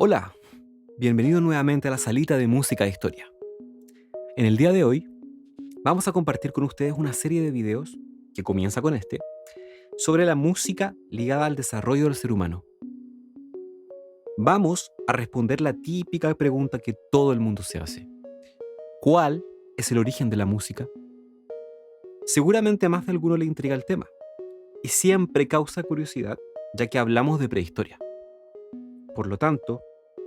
Hola, bienvenido nuevamente a la salita de música de historia. En el día de hoy vamos a compartir con ustedes una serie de videos que comienza con este sobre la música ligada al desarrollo del ser humano. Vamos a responder la típica pregunta que todo el mundo se hace. ¿Cuál es el origen de la música? Seguramente a más de alguno le intriga el tema y siempre causa curiosidad ya que hablamos de prehistoria. Por lo tanto,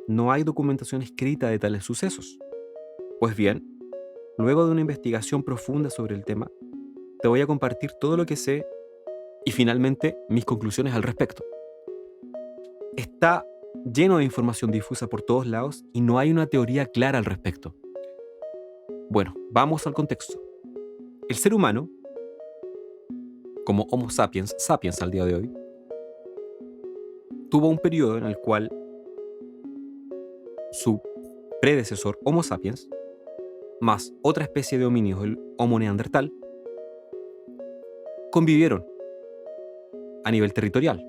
no hay documentación escrita de tales sucesos. Pues bien, luego de una investigación profunda sobre el tema, te voy a compartir todo lo que sé y finalmente mis conclusiones al respecto. Está lleno de información difusa por todos lados y no hay una teoría clara al respecto. Bueno, vamos al contexto. El ser humano, como Homo sapiens sapiens al día de hoy, tuvo un periodo en el cual su predecesor Homo sapiens, más otra especie de homínidos, el Homo neandertal, convivieron a nivel territorial.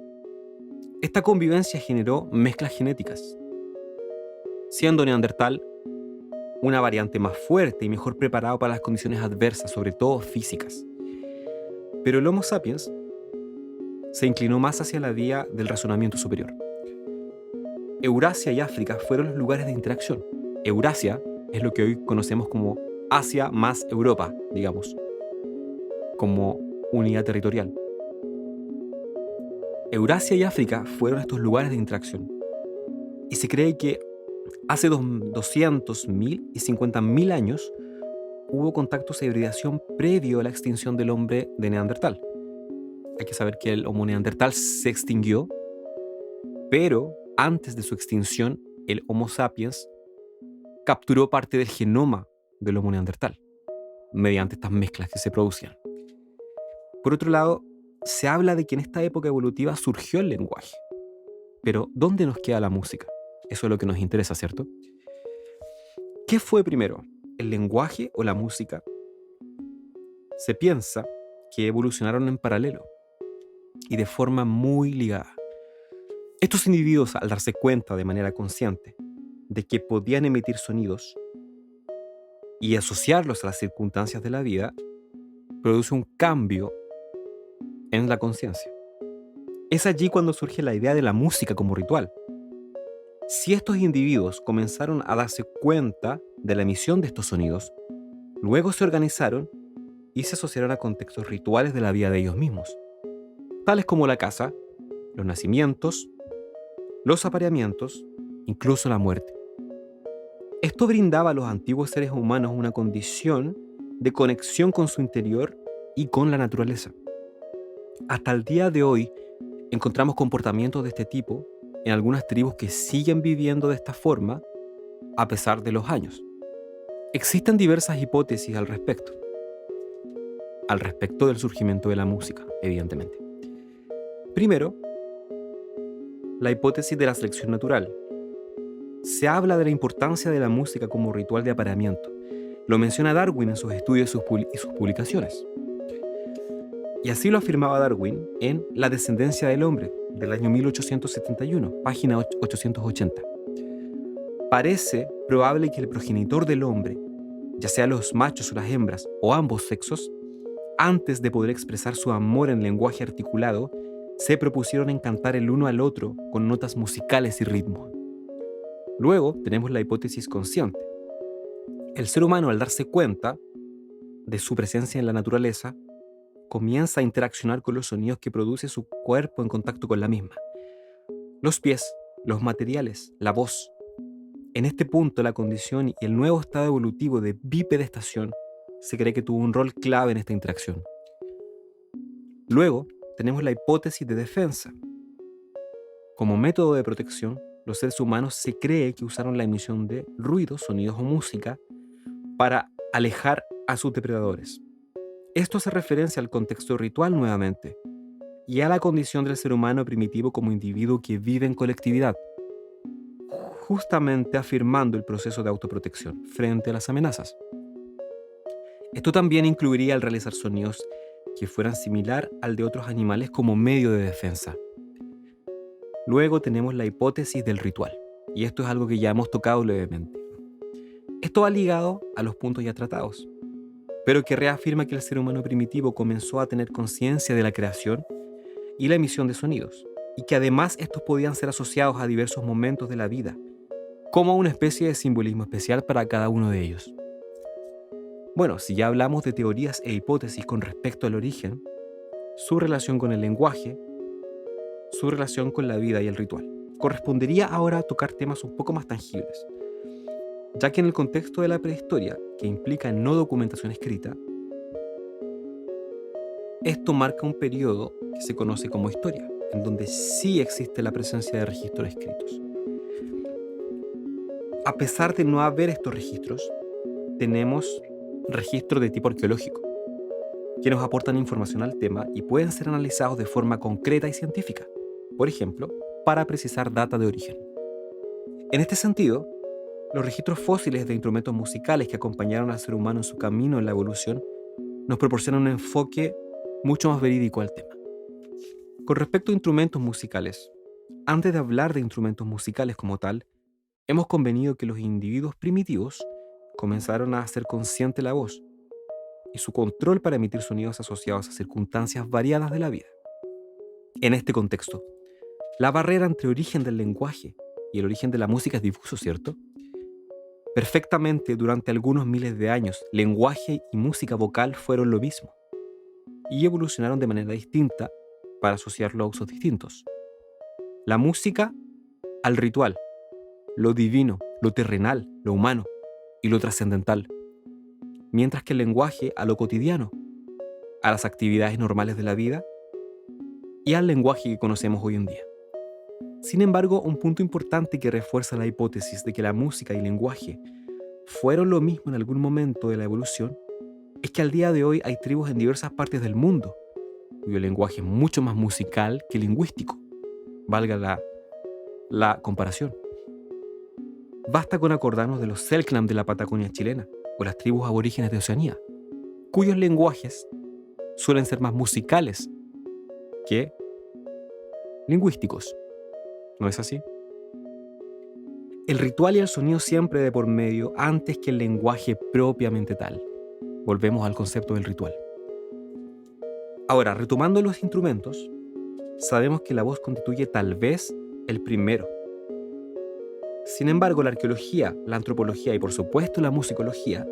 Esta convivencia generó mezclas genéticas, siendo Neandertal una variante más fuerte y mejor preparado para las condiciones adversas, sobre todo físicas. Pero el Homo sapiens se inclinó más hacia la vía del razonamiento superior. Eurasia y África fueron los lugares de interacción. Eurasia es lo que hoy conocemos como Asia más Europa, digamos, como unidad territorial. Eurasia y África fueron estos lugares de interacción. Y se cree que hace 200.000 y 50.000 años hubo contactos e hibridación previo a la extinción del hombre de Neandertal. Hay que saber que el Homo neandertal se extinguió, pero antes de su extinción, el Homo sapiens capturó parte del genoma del Homo neandertal mediante estas mezclas que se producían. Por otro lado, se habla de que en esta época evolutiva surgió el lenguaje. Pero, ¿dónde nos queda la música? Eso es lo que nos interesa, ¿cierto? ¿Qué fue primero, el lenguaje o la música? Se piensa que evolucionaron en paralelo y de forma muy ligada. Estos individuos, al darse cuenta de manera consciente de que podían emitir sonidos y asociarlos a las circunstancias de la vida, produce un cambio en la conciencia. Es allí cuando surge la idea de la música como ritual. Si estos individuos comenzaron a darse cuenta de la emisión de estos sonidos, luego se organizaron y se asociaron a contextos rituales de la vida de ellos mismos, tales como la casa, los nacimientos, los apareamientos, incluso la muerte. Esto brindaba a los antiguos seres humanos una condición de conexión con su interior y con la naturaleza. Hasta el día de hoy encontramos comportamientos de este tipo en algunas tribus que siguen viviendo de esta forma a pesar de los años. Existen diversas hipótesis al respecto del surgimiento de la música, evidentemente. Primero, la hipótesis de la selección natural. Se habla de la importancia de la música como ritual de apareamiento. Lo menciona Darwin en sus estudios y sus publicaciones. Y así lo afirmaba Darwin en La descendencia del hombre, del año 1871, página 880. Parece probable que el progenitor del hombre, ya sea los machos o las hembras, o ambos sexos, antes de poder expresar su amor en lenguaje articulado, se propusieron encantar el uno al otro con notas musicales y ritmos. Luego tenemos la hipótesis consciente. El ser humano, al darse cuenta de su presencia en la naturaleza, comienza a interaccionar con los sonidos que produce su cuerpo en contacto con la misma. Los pies, los materiales, la voz. En este punto, la condición y el nuevo estado evolutivo de bipedestación se cree que tuvo un rol clave en esta interacción. Luego, tenemos la hipótesis de defensa. Como método de protección, los seres humanos se cree que usaron la emisión de ruidos, sonidos o música para alejar a sus depredadores. Esto hace referencia al contexto ritual nuevamente y a la condición del ser humano primitivo como individuo que vive en colectividad, justamente afirmando el proceso de autoprotección frente a las amenazas. Esto también incluiría el realizar sonidos que fueran similar al de otros animales como medio de defensa. Luego tenemos la hipótesis del ritual. y esto es algo que ya hemos tocado levemente. Esto va ligado a los puntos ya tratados, pero que reafirma que el ser humano primitivo comenzó a tener conciencia de la creación y la emisión de sonidos, y que además estos podían ser asociados a diversos momentos de la vida, como una especie de simbolismo especial para cada uno de ellos. Bueno, si ya hablamos de teorías e hipótesis con respecto al origen, su relación con el lenguaje, su relación con la vida y el ritual, correspondería ahora a tocar temas un poco más tangibles, ya que en el contexto de la prehistoria, que implica no documentación escrita, esto marca un periodo que se conoce como historia, en donde sí existe la presencia de registros escritos. A pesar de no haber estos registros, tenemos registros de tipo arqueológico, que nos aportan información al tema y pueden ser analizados de forma concreta y científica, por ejemplo, para precisar data de origen. En este sentido, los registros fósiles de instrumentos musicales que acompañaron al ser humano en su camino en la evolución nos proporcionan un enfoque mucho más verídico al tema. Con respecto a instrumentos musicales, antes de hablar de instrumentos musicales como tal, hemos convenido que los individuos primitivos comenzaron a hacer consciente la voz y su control para emitir sonidos asociados a circunstancias variadas de la vida. En este contexto, la barrera entre origen del lenguaje y el origen de la música es difuso, ¿cierto? Perfectamente, durante algunos miles de años, lenguaje y música vocal fueron lo mismo y evolucionaron de manera distinta para asociarlo a usos distintos. La música al ritual, lo divino, lo terrenal, lo humano y lo trascendental, mientras que el lenguaje a lo cotidiano, a las actividades normales de la vida y al lenguaje que conocemos hoy en día. Sin embargo, un punto importante que refuerza la hipótesis de que la música y el lenguaje fueron lo mismo en algún momento de la evolución es que al día de hoy hay tribus en diversas partes del mundo cuyo lenguaje es mucho más musical que lingüístico, valga la comparación. Basta con acordarnos de los Selknam de la Patagonia chilena o las tribus aborígenes de Oceanía, cuyos lenguajes suelen ser más musicales que lingüísticos. ¿No es así? El ritual y el sonido siempre de por medio antes que el lenguaje propiamente tal. Volvemos al concepto del ritual. Ahora, retomando los instrumentos, sabemos que la voz constituye tal vez el primero. Sin embargo, la arqueología, la antropología y por supuesto la musicología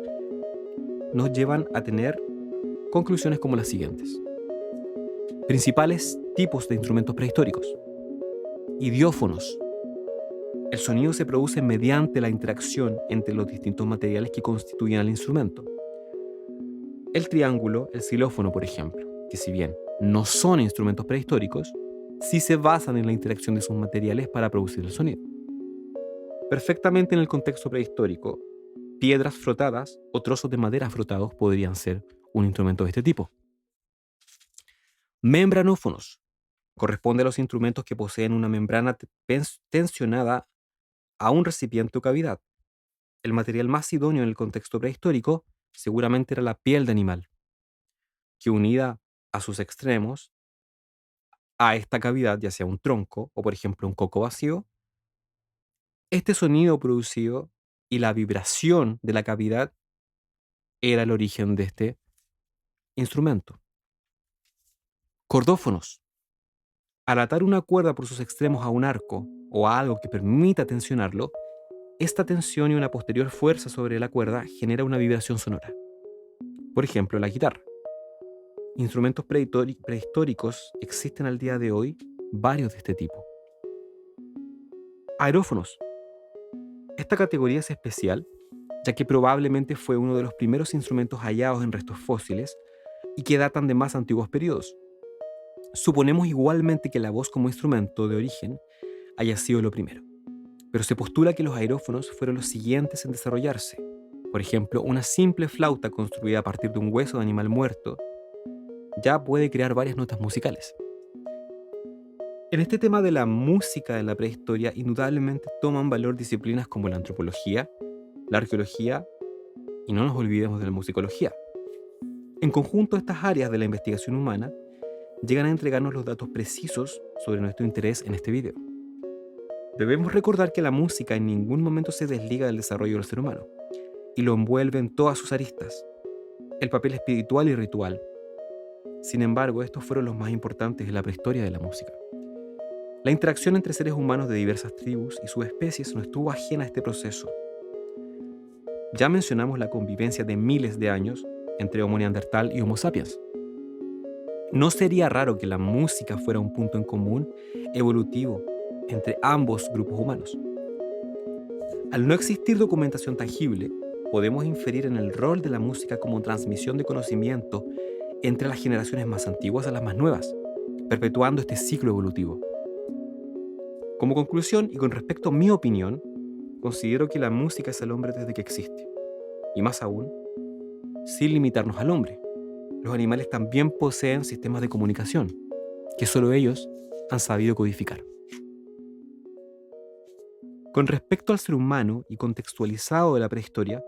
nos llevan a tener conclusiones como las siguientes. Principales tipos de instrumentos prehistóricos. Idiófonos. El sonido se produce mediante la interacción entre los distintos materiales que constituyen al instrumento. El triángulo, el xilófono, por ejemplo, que si bien no son instrumentos prehistóricos, sí se basan en la interacción de sus materiales para producir el sonido. Perfectamente en el contexto prehistórico, piedras frotadas o trozos de madera frotados podrían ser un instrumento de este tipo. Membranófonos. Corresponde a los instrumentos que poseen una membrana tensionada a un recipiente o cavidad. El material más idóneo en el contexto prehistórico seguramente era la piel de animal, que unida a sus extremos a esta cavidad, ya sea un tronco o por ejemplo un coco vacío, este sonido producido y la vibración de la cavidad era el origen de este instrumento. Cordófonos. Al atar una cuerda por sus extremos a un arco o a algo que permita tensionarlo, esta tensión y una posterior fuerza sobre la cuerda genera una vibración sonora. Por ejemplo, la guitarra. Instrumentos prehistóricos existen al día de hoy, varios de este tipo. Aerófonos. Esta categoría es especial, ya que probablemente fue uno de los primeros instrumentos hallados en restos fósiles y que datan de más antiguos periodos. Suponemos igualmente que la voz como instrumento de origen haya sido lo primero, pero se postula que los aerófonos fueron los siguientes en desarrollarse. Por ejemplo, una simple flauta construida a partir de un hueso de animal muerto ya puede crear varias notas musicales. En este tema de la música de la prehistoria, indudablemente toman valor disciplinas como la antropología, la arqueología y no nos olvidemos de la musicología. En conjunto, estas áreas de la investigación humana llegan a entregarnos los datos precisos sobre nuestro interés en este video. Debemos recordar que la música en ningún momento se desliga del desarrollo del ser humano y lo envuelve en todas sus aristas, el papel espiritual y ritual. Sin embargo, estos fueron los más importantes en la prehistoria de la música. La interacción entre seres humanos de diversas tribus y subespecies no estuvo ajena a este proceso. Ya mencionamos la convivencia de miles de años entre Homo neandertal y Homo sapiens. No sería raro que la música fuera un punto en común evolutivo entre ambos grupos humanos. Al no existir documentación tangible, podemos inferir en el rol de la música como transmisión de conocimiento entre las generaciones más antiguas a las más nuevas, perpetuando este ciclo evolutivo. Como conclusión, y con respecto a mi opinión, considero que la música es el hombre desde que existe. Y más aún, sin limitarnos al hombre. Los animales también poseen sistemas de comunicación, que solo ellos han sabido codificar. Con respecto al ser humano y contextualizado de la prehistoria,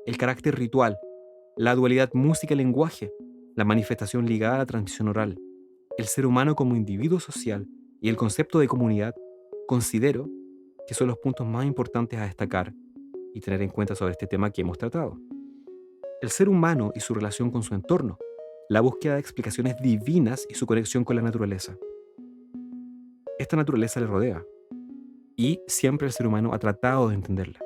el carácter ritual, la dualidad música-lenguaje, la manifestación ligada a la transmisión oral, el ser humano como individuo social y el concepto de comunidad, considero que son los puntos más importantes a destacar y tener en cuenta sobre este tema que hemos tratado. El ser humano y su relación con su entorno, la búsqueda de explicaciones divinas y su conexión con la naturaleza. Esta naturaleza le rodea y siempre el ser humano ha tratado de entenderla.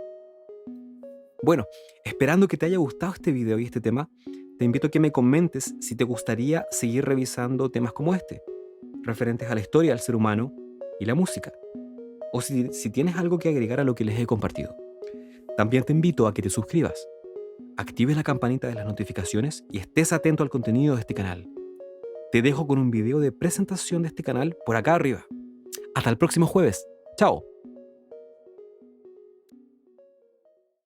Bueno, esperando que te haya gustado este video y este tema, te invito a que me comentes si te gustaría seguir revisando temas como este, referentes a la historia del ser humano y la música, o si tienes algo que agregar a lo que les he compartido. También te invito a que te suscribas, actives la campanita de las notificaciones y estés atento al contenido de este canal. Te dejo con un video de presentación de este canal por acá arriba. Hasta el próximo jueves. ¡Chao!